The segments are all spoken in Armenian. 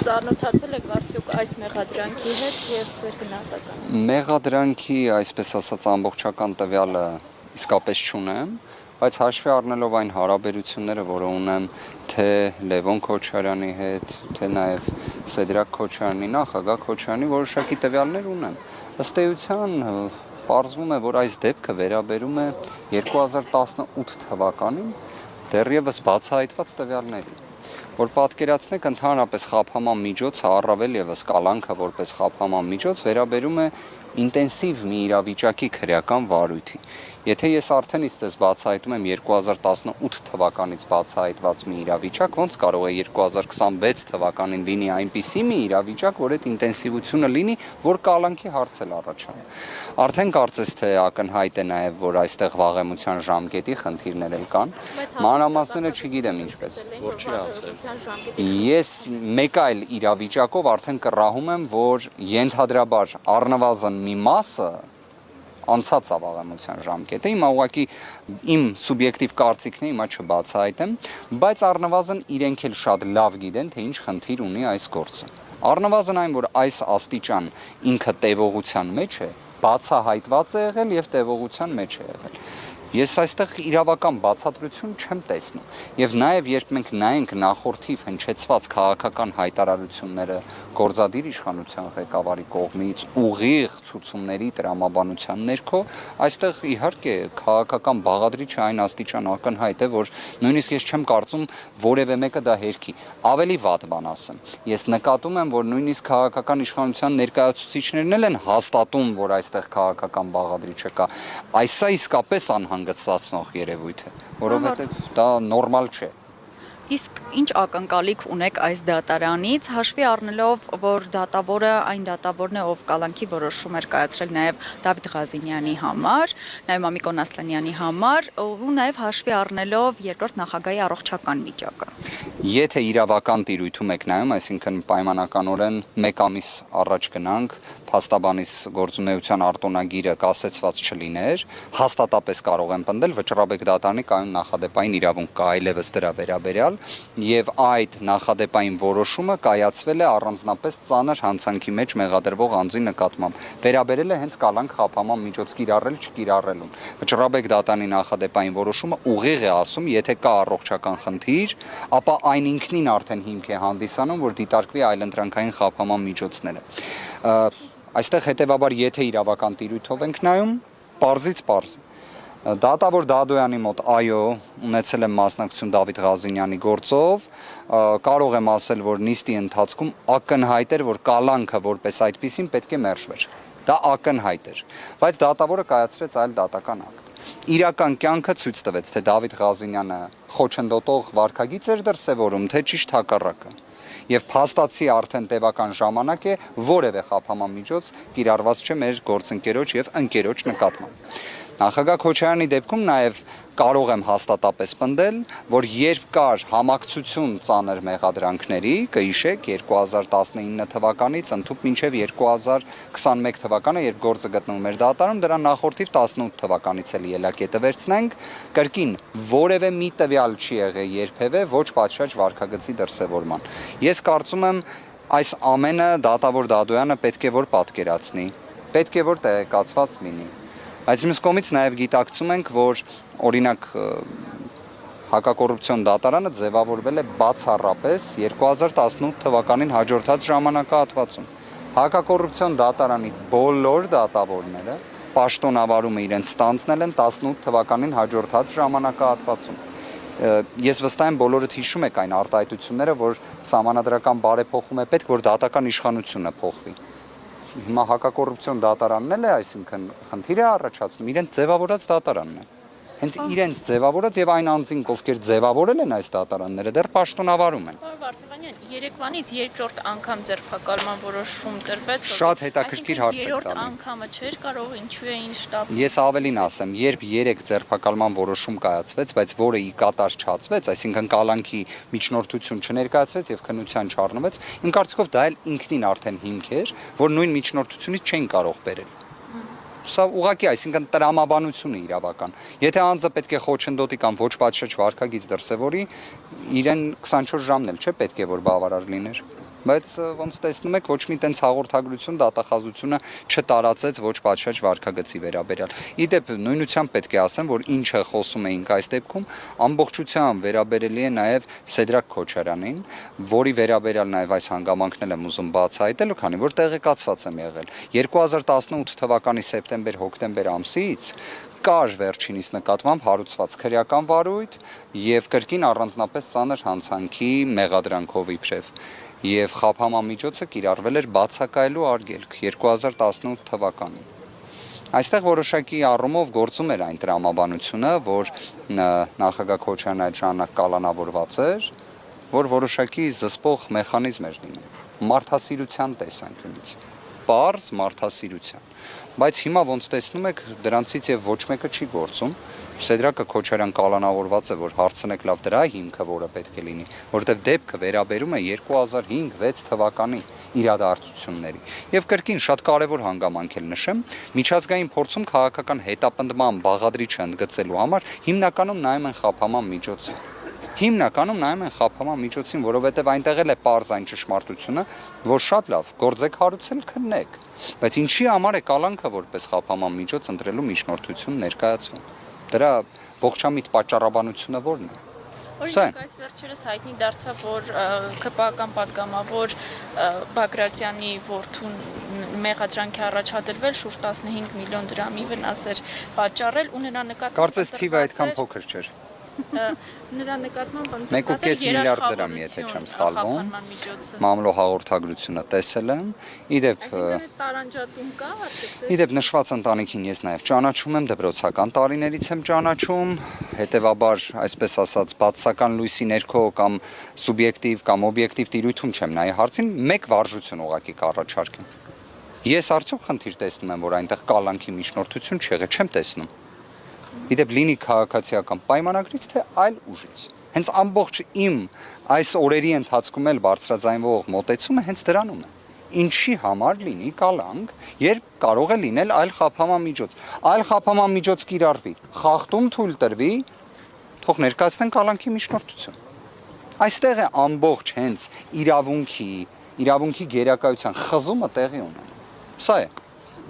Ծանոթացել եք արդյոք այս մեղադրանքի հետ եւ ձեր գնահատականը։ Մեղադրանքի, այսպես ասած, ամբողջական տվյալը իսկապես չունեմ, բայց հաշվի առնելով այն հարաբերությունները, որը ունեմ թե Լևոն Քոչարյանի հետ, թե նաև Սեդրակ Քոչարյանի, նախագահ Քոչարյանի որոշակի տվյալներ ունեմ։ Ըստ էության պարզվում է, որ այս դեպքը վերաբերում է 2018 թվականին դեռևս բացահայտված տվյալների, որ պատկերացնեք ընդհանրապես խաբհման միջոցը, առավել եւս կալանքը որպես խաբհման միջոց վերաբերում է ինտենսիվ մի իրավիճակի քրեական վարույթի։ Եթե ես արդեն իսկ ձեզ բացահայտում եմ 2018 թվականից բացահայտված մի իրավիճակ, ոնց կարող է 2026 թվականին լինի այնպիսի մի իրավիճակ, որ այդ ինտենսիվությունը լինի, որ կալանքի հարց էլ առաջանա։ Արդեն կարծես թե ակնհայտ է նաև, որ այստեղ վաղեմության ժամկետի խնդիրներ էլ կան։ Մանրամասները չգիտեմ ինչպես։ Որ չի անցել։ Ես մեկ այլ իրավիճակով արդեն կռահում եմ, որ ենթադրաբար առնվազն մի մասը անցած ավաղեմության ժամկետը, հիմա ուղղակի իմ սուբյեկտիվ կարծիքն է, հիմա չբացահայտեմ, բայց առնվազն իրենք էլ շատ լավ գիտեն, թե ինչ խնդիր ունի այս գործը։ Առնվազն այն, որ այս աստիճան ինքը տևողության մեջ է, բացահայտված է եղել եւ տևողության մեջ է եղել։ Ես այստեղ իրավական բացատրություն չեմ տեսնում։ Եվ նաև երբ մենք նայենք նախորդիվ հնչեցված քաղաքական հայտարարությունները գործադիր իշխանության ղեկավարի կողմից ուղիղ ցուցումների տրամաբանության ներքո, այստեղ իհարկե քաղաքական բաղադրիչը այն աստիճան ակնհայտ է, որ նույնիսկ ես չեմ կարծում որևէ մեկը դա հերքի։ Ավելի վատ բան ասեմ։ Ես նկատում եմ, որ նույնիսկ քաղաքական իշխանության ներկայացուցիչներն էլ են հաստատում, որ այստեղ քաղաքական բաղադրիչը կա։ Այսա իսկապես անհանգստացնող երևույթ է, որովհետև դա նորմալ չէ։ Իսկ ինչ ակնկալիք ունեք այս դատարանից, հաշվի առնելով, որ դատավորը այն դատավորն է, ով կալանքի որոշում էր կայացրել նաև Դավիթ Ղազինյանի համար, նաև Մամիկոն Ասլանյանի համար, ու նաև հաշվի առնելով երկրորդ նախագահի առողջական վիճակը։ Եթե իրավական տիրույթում եք նայում, այսինքն պայմանականորեն մեկ ամիս առաջ գնանք, փաստաբանիս գործունեության արտոնագիրը կասեցված չլիներ, հաստատապես կարող եմ պնդել վճռաբեկ դատարանի կայուն նախադեպային իրավունք կա այլևս դրա վերաբերյալ, եւ այդ նախադեպային որոշումը կայացվել է առանձնապես ծանր հանցանքի մեջ մեղադրվող անձի նկատմամբ։ Վերաբերել է հենց կալանք խաբհման միջոց կիրառել չկիրառելուն։ Վճռաբեկ դատարանի նախադեպային որոշումը ուղիղ է ասում, եթե կա առողջական խնդիր, ապա այն ինքնին արդեն հիմք է հանդիսանում, որ դիտարկվի այլընտրանքային խաբհման միջոցները։ Այստեղ հետևաբար եթե իրավական տիրույթով ենք նայում, պարզից պարզ։ Դատավոր Դադոյանի մոտ այո, ունեցել եմ մասնակցություն Դավիթ Ղազինյանի գործով, կարող եմ ասել, որ նիստի ընթացքում ակնհայտ էր, որ կալանքը որպես այդպիսին պետք է մերժվեր։ Դա ակնհայտ էր, բայց դատավորը կայացրեց այլ դատական ակտ։ Իրական կյանքը ցույց տվեց, թե Դավիթ Ղազինյանը խոչընդոտող վարքագիծ էր դրսևորում, թե ճիշտ հակառակը։ Եվ փաստացի արդեն տևական ժամանակ է որևէ խաբհման միջոց կիրառված չէ մեր գործընկերոջ եւ ընկերոջ նկատմամբ։ Նախագահ Քոչարյանի դեպքում նաև կարող եմ հաստատապես պնդել, որ երբ կար համակցություն ծանր մեղադրանքների, կհիշեք 2019 թվականից ընդհուպ մինչև 2021 թվականը, երբ գործը գտնվում էր դատարանում, դրա նախորդիվ 18 թվականից էլ ելակետը վերցնենք, կրկին որևէ մի տվյալ չի եղել երբևէ ոչ պատշաճ վարքագծի դրսևորման։ Ես կարծում եմ այս ամենը դատավոր Դադոյանը պետք է որ պատկերացնի, պետք է որ տեղեկացված լինի։ Այս մյուս կողմից նաև գիտակցում ենք, որ օրինակ հակակոռուպցիոն դատարանը ձևավորվել է բացառապես 2018 թվականին հաջորդած ժամանակահատվածում։ Հակակոռուպցիոն դատարանի բոլոր դատավորները պաշտոնավարումը իրենց ստանձնել են 18 թվականին հաջորդած ժամանակահատվածում։ Ես վստահ եմ բոլորդ հիշում եք այն արտահայտությունները, որ սահմանադրական բարեփոխում է պետք, որ դատական իշխանությունը փոխվի։ Հիմա հակակոռուպցիոն դատարանն էլ է, այսինքն խնդիր է առաջացնում, իրենց ձևավորած դատարանն է։ Հենց իրենց ձևավորած եւ այն անձինք, ովքեր ձևավորել են այս դատարանները, դեռ պաշտոնավարում են։ Պարոն Վարդանյան, երեկվանից երկրորդ անգամ ձերբակալման որոշում տրվեց, Շատ հետաքրքիր հարց եք տալի։ Երրորդ անգամը չէր կարող, ինչու էին շտապ։ Ես ավելին ասեմ, երբ 3 ձերբակալման որոշում կայացվեց, բայց որը ի կատար չացվեց, այսինքն կալանքի միջնորդություն չներկայացվեց եւ քննության չառնվեց, իմ կարծիքով դա էլ ինքնին արդեն հիմք էր, որ նույն միջնորդությունից չեն կարող բերել։ Սա ուղղակի, այսինքն տրամաբանություն է իրավական։ Եթե անձը պետք է խոչընդոտի կամ ոչ պատշաճ վարքագիծ դրսևորի, իրեն 24 ժամն էլ չէ պետք է որ բավարար լիներ։ Բայց ոնց տեսնում եք, ոչ մի տենց հաղորդագրություն դատախազությունը չտարածեց ոչ պատշաճ վարքագծի վերաբերյալ։ Իդեպ նույնությամբ պետք է ասեմ, որ ինչը խոսում էինք այս դեպքում, ամբողջությամբ վերաբերելի է նաև Սեդրակ Քոչարյանին, որի վերաբերյալ նաև այս հանգամանքն եմ ուզում բացահայտել, քանի որ տեղեկացված եմ եղել 2018 թվականի սեպտեմբեր-հոկտեմբեր ամսից կար վերջինիս նկատմամբ հարուցված քրեական վարույթ եւ կրկին առանձնապես ծանր հանցանքի մեղադրանքով իբրև եւ խափանման միջոցը կիրառվել էր բացակայելու արգելք 2018 թվականին։ Այստեղ որոշակի առումով գործում էր այն տրամաբանությունը, որ նախագահ Քոչարյանը այդ ժամանակ կալանավորված էր, որ որոշակի զսպող մեխանիզմ էր լինում մարդասիրության տեսանկյունից, պարզ մարդասիրության։ Բայց հիմա ոնց տեսնում եք, դրանցից եւ ոչ մեկը չի գործում։ Սեդրակը Քոչարյան կալանավորված է, որ հարցնեք լավ դրա հիմքը որը պետք է լինի, որովհետեւ դեպքը վերաբերում է 2005-6 թվականի իրադարձությունների։ Եվ կրկին շատ կարևոր հանգամանք էլ նշեմ, միջազգային փորձում քաղաքական հետապնդման բաղադրիչը ընդգծելու համար հիմնականում նայում են խափանման միջոցը։ Հիմնականում նայում են խափանման միջոցին, որովհետև այնտեղ էլ է պարզ այն ճշմարտությունը, որ շատ լավ գործեք հարուցել քննեք, բայց ինչի համար է կալանքը որպես խափանման միջոց ընտրելու միջնորդություն ներկայացվում։ Դրա ողջամիտ պատճառաբանությունը ո՞րն է։ Օրինակ այս վերջերս հայտնի դարձավ, որ ԿՊԱ-կան պատգամավոր Բագրատյանի որդուն մեղադրանքի առաջադրվել շուրջ 15 միլիոն դրամի վնաս էր պատճառել ու նրա նկատմամբ Կարծես թիվը այդքան փոքր չէր։ Նրա նկատմամբ 1.5 միլիարդ դրամ, եթե չեմ սխալվում, մամլո հաղորդագրությունը տեսել եմ։ Իդեպ նշված ընտանիքին ես նաև ճանաչում եմ, դպրոցական տարիներից եմ ճանաչում, հետևաբար, այսպես ասած, բացասական լույսի ներքո կամ սուբյեկտիվ կամ օբյեկտիվ տիրույթում չեմ նայ հարցին, մեկ վարժություն ուղղակի կառաջարկեմ։ Ես արդյոք խնդիր տեսնում եմ, որ այնտեղ կալանքի միջնորդություն չեղե, չեմ տեսնում։ Իդեպ լինի քաղաքացիական պայմանագրից, թե այլ ուժից։ Հենց ամբողջ իմ այս օրերի ընթացքում էլ բարձրաձայնվող մոտեցումը հենց դրանում է։ Ինչի համար լինի կալանք, երբ կարող է լինել այլ խափանման միջոց։ Այլ խափանման միջոց կիրառվի, խախտում թույլ տրվի, թող ներկայացնեն կալանքի միջնորդություն։ Այստեղ է ամբողջ հենց իրավունքի գերակայության խզումը տեղի ունենում։ Սա է։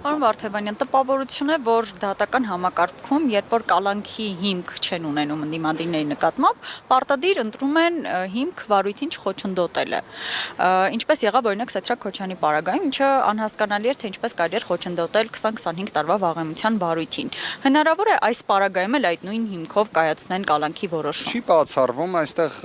Պարոն Վարդևանյան, տպավորություն է, որ դատական համակարգում, երբ որ կալանքի հիմք չեն ունենում ընդդիմադիրների նկատմամբ, պարտադիր ընտրում են հիմք վարույթին չխոչընդոտելը։ Ինչպես եղավ օրինակ Սեդրակ Քոչարյանի պարագայում, ինչը անհասկանալի էր, թե ինչպես կարելի էր խոչընդոտել 20-25 տարվա վաղեմության վարույթին։ Հնարավոր է այս պարագայում էլ այդ նույն հիմքով կայացնեն կալանքի որոշում։ Չի բացառվում, այստեղ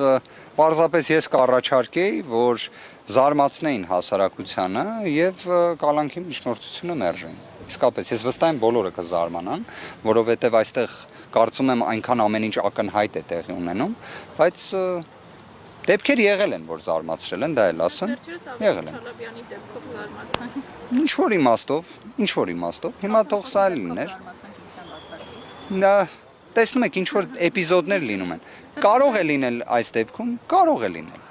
պարզապես ես կառաջարկեի, որ զարմացնեին հասարակությանը եւ կալանքի միջնորդությունը մերժեին։ Իսկապես ես վստահ եմ բոլորը կզարմանան, որովհետեւ այստեղ կարծում եմ այնքան ամեն ինչ ակնհայտ է տեղի ունենում, բայց դեպքեր եղել են, որ զարմացրել են, դա էլ ասեմ, եղել են։ Չալաբյանի դեպքով զարմացան։ Ինչ որ իմաստով, հիմա թող սա լիներ։ Դա տեսնում եք, ինչ որ էպիզոդներ լինում են։ Կարող է լինել այս դեպքում, կարող է լինել։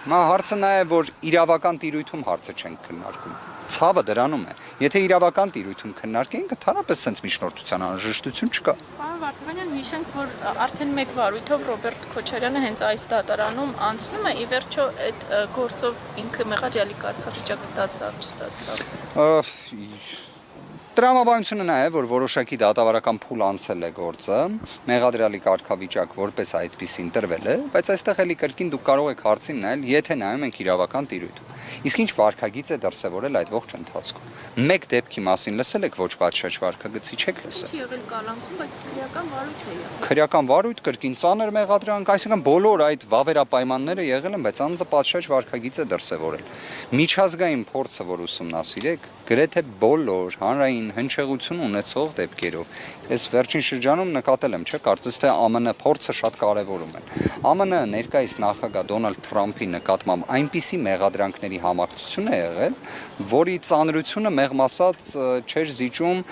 Մա հարցը նա է, որ իրավական տիրույթում հարցը չենք քննարկում։ Ցավը դրանում է։ Եթե իրավական տիրույթում քննարկեինք, ընդհանրապես sense միջնորդության անհրաժեշտություն չկա։ Պարոն Վարդևանյան, հիշենք, որ արդեն մեկ վարույթով Ռոբերտ Քոչարյանը հենց այս դատարանում անցնում է, ի վերջո այդ գործով ինքը մեղադրյալի կարգավիճակ ստացավ, չստացավ։ Տրամաբանությունը նա է, որ որոշակի դատավարական փուլ անցել է գործը, մեղադրյալի կարգավիճակ որպես այդպիսին ընտրվել է, բայց այստեղ էլի կրկին դուք կարող եք հարցին նայել, եթե նայում ենք իրավական տիրույթում։ Իսկ ինչ վարքագիծ է դրսևորել այդ ողջ ընթացքում։ Մեկ դեպքի մասին լսել եք ոչ պատշաճ վարքագծի չեք լսել։ Չի եղել կալանքում, բայց քրեական վարույթ է եղել։ Քրեական վարույթ, կրկին ծանր մեղադրանք, այսինքն բոլոր այդ վավերապայմանները եղել են, բայց անձը պատշաճ վարքագիծ է դրսևորել։ Միջազգային փորձը, որ ուսումնասիրեք, գրեթե բոլոր հանրային հնչեղություն ունեցող դեպքերով։ Ես վերջին շրջանում նկատել եմ, չէ՞, կարծես թե ԱՄՆ փորձը շատ կարևորում են։ ԱՄՆ ներկայիս նախագահ Դոնալդ Թրամփի նկատմամբ այնպիսի մեղադրանքների համակցություն է եղել, որի ծանրությունը մեղմ ասած չէր զիջում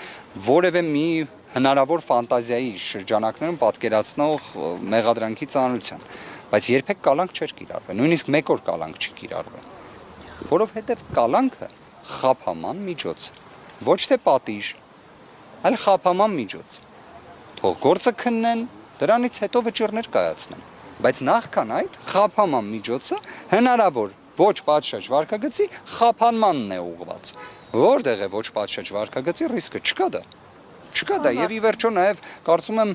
որևէ մի հնարավոր ֆանտազիայի շրջանակներում պատկերացնող մեղադրանքի ծանրության, բայց երբեք կալանք չէր կիրառվել, նույնիսկ մեկ օր կալանք չի կիրառվել, որովհետև կալանքը խափանման միջոց է, ոչ թե պատիժ, այլ խափանման միջոց։ Թող գործը քննեն, դրանից հետո վճիռներ կայացնեն, բայց նախքան այդ խափանման միջոցը հնարավոր ոչ պատշաճ վարքագծի խափանմանն է ուղղված։ Որտեղ է ոչ պատշաճ վարքագծի ռիսկը, չկա դա։ Չկա դա եւ ի վերջո նաեւ կարծում եմ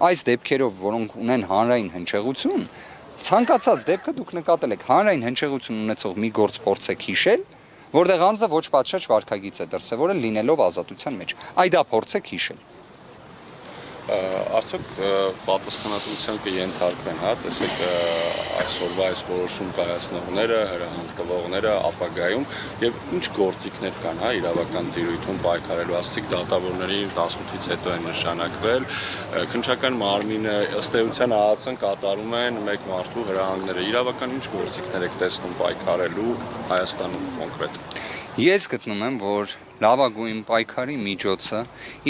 այս դեպքերով, որոնք ունեն հանրային հնչեղություն, ցանկացած դեպքը դուք նկատել եք հանրային հնչեղություն ունեցող մի գործ փորձեք հիշել, որտեղ անձը ոչ պատշաճ վարքագիծ է դրսևորել լինելով ազատության մեջ։ Այ դա փորձեք հիշել։ Արդյոք պատասխանատվության կենթարկվեն, հա, տեսեք այսօրվա այս որոշում կայացնողները, հրահանգվողները ապագայում եւ ինչ գործիքներ կան, հա, իրավական տիրույթում պայքարելու, ասացիք դատավորների 18-ից հետո են նշանակվել, քննչական մարմինը ըստ էության ԱԱՑ-ն կատարում են մեկ մարդու հրահանգները, իրավական ինչ գործիքներ եք տեսնում պայքարելու Հայաստանում կոնկրետ։ Ես գտնում եմ, որ լավագույն պայքարի միջոցը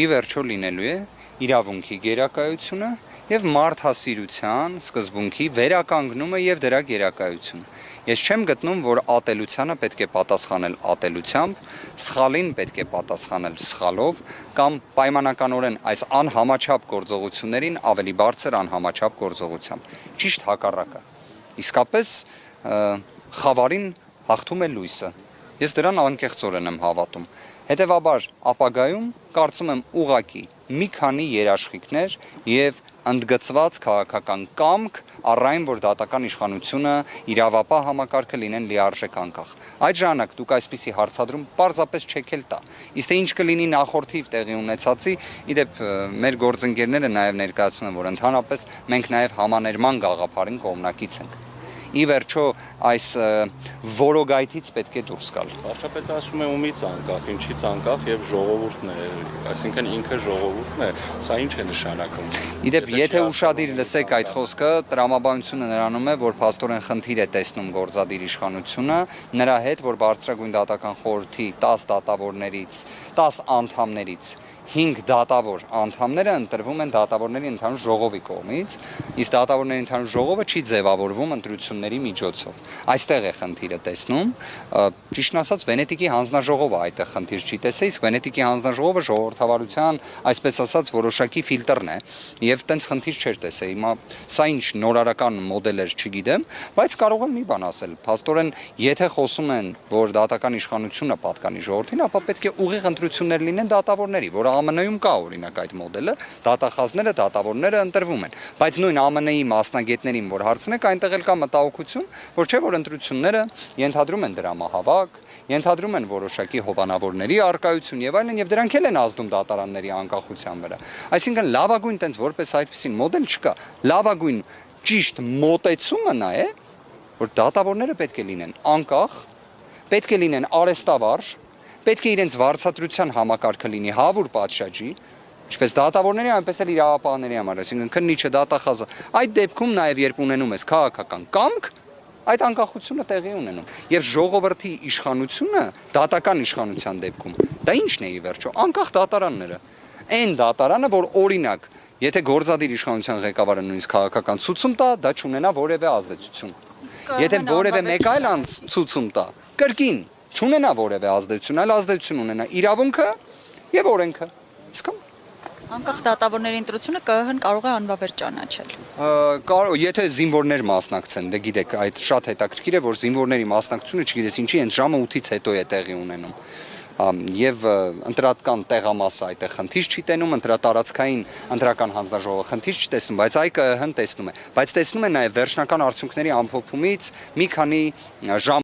ի վերջո լինելու է իրավունքի գերակայությունը եւ մարդասիրության սկզբունքի վերականգնումը եւ դրա գերակայությունը։ Ես չեմ գտնում, որ ատելությանը պետք է պատասխանել ատելությամբ, սխալին պետք է պատասխանել սխալով կամ պայմանականորեն այս անհամաչափ գործողություններին ավելի բարձր անհամաչափ գործողությամբ։ Ճիշտ հակառակը։ Իսկապես խավարին հաղթում է լույսը։ Ես դրան անկեղծորեն եմ հավատում։ Հետևաբար ապագայում կարծում եմ ուղակի մի քանի երաշխիքներ եւ ընդգծված քաղաքական կամք առայն որ դատական իշխանությունը իրավապահ համակարգը լինեն լիարժեք անկախ։ Այդ ժամանակ դուք այսպիսի հարցադրում պարզապես չեք էլ տա։ Իսկ թե ինչ կլինի նախորդիվ տեղի ունեցածի, իդեպ մեր գործընկերները նաեւ ներկայացնում են, որ ընդհանրապես մենք նաեւ համաներման գաղափարին կողմնակից ենք։ Ի վերջո այս որոգայթից պետք է դուրս գալ։ Վարչապետը ասում է ումից անկախ, ինչից անկախ եւ ժողովուրդն է, այսինքն ինքը ժողովուրդն է, սա ինչ է նշանակում։ Իդեպ եթե ուշադիր լսեք այդ խոսքը, տրամաբանությունը նրանում է, որ փաստորեն խնդիր է տեսնում գործադիր իշխանությունը, նրա հետ, որ բարձրագույն դատական խորհրդի 10 դատավորներից, 10 անդամներից 5 դատավոր անդամները ընտրվում են դատավորների ընդհանուր ժողովի կողմից, իսկ դատավորների ընդհանուր ժողովը չի ձևավորվում ընտրությունների միջոցով։ Այստեղ է խնդիրը տեսնում, ճիշտն ասած Վենետիկի հանձնաժողովը այդտեղ խնդիր չի տեսել, իսկ Վենետիկի հանձնաժողովը ժողովրդավարության, այսպես ասած, որոշակի ֆիլտրն է, եւ տենց խնդիր չէր տեսել։ Հիմա սա ինչ նորարարական մոդել էր, չգիտեմ, բայց կարող եմ մի բան ասել։ Փաստորեն, եթե խոսում են, որ դատական իշխանությունը պատկանի ժողովրդին, ապա պետք է ուղիղ ընտրություններ լինեն դատավորների, որ ԱՄՆ-ում կա օրինակ այդ մոդելը, դատախազները, դատավորները ընտրվում են, բայց նույն ԱՄՆ-ի մասնագետներին, որ հարցնեք, այնտեղ էլ կա մտահոգություն, որ չէ որ ընտրությունները ենթադրում են դրամահավաք, ենթադրում են որոշակի հովանավորների արկայություն եւ այլն, եւ դրանք էլ են ազդում դատարանների անկախության վրա։ Այսինքն լավագույն տենց որպես այդպեսին մոդել չկա։ Լավագույն ճիշտ մոտեցումը նա է, որ դատավորները պետք է լինեն անկախ, պետք է լինեն արեստավարժ, պետք է իրենց վարձատրության համակարգը լինի հավուր պատշաճի, ինչպես դատավորների, այնպես էլ իրավապահների համար, այսինքն քննիչը, դատախազը։ Այդ դեպքում նաև երբ ունենում ես քաղաքական կամք, այդ անկախությունը տեղի ունենում։ Եվ ժողովրդի իշխանությունը, դատական իշխանության դեպքում, դա ի՞նչն է ի վերջո, անկախ դատարանները։ Այն դատարանը, որ օրինակ, եթե գործադիր իշխանության ղեկավարը նույնիսկ քաղաքական ցուցում տա, դա չունենա որևէ ազդեցություն։ Եթե որևէ մեկ այլ անձ ցուցում տա, կրկին չունենա որևէ ազդեցություն, այլ ազդեցություն ունենա իրավունքը եւ օրենքը։ Իսկ անկախ դատավորների ընտրությունը ԿԸՀ-ն կարող է անվավեր ճանաչել։ Եթե զինվորներ մասնակցեն, դե գիտեք, այդ շատ հետաքրքիր է, որ զինվորների մասնակցությունը, չգիտես ինչի, հենց ժամը 8-ից հետո է տեղի ունենում։ Եվ ընտրական տեղամասը այդտեղ խնդիր չի տենում, ընտրատարածքային ընտրական հանձնաժողովը խնդիր չի տեսնում, բայց այ ԿԸՀ-ն տեսնում է, բայց տեսնում է նաև վերջնական արդյունքների ամփոփումից մի քանի ժամ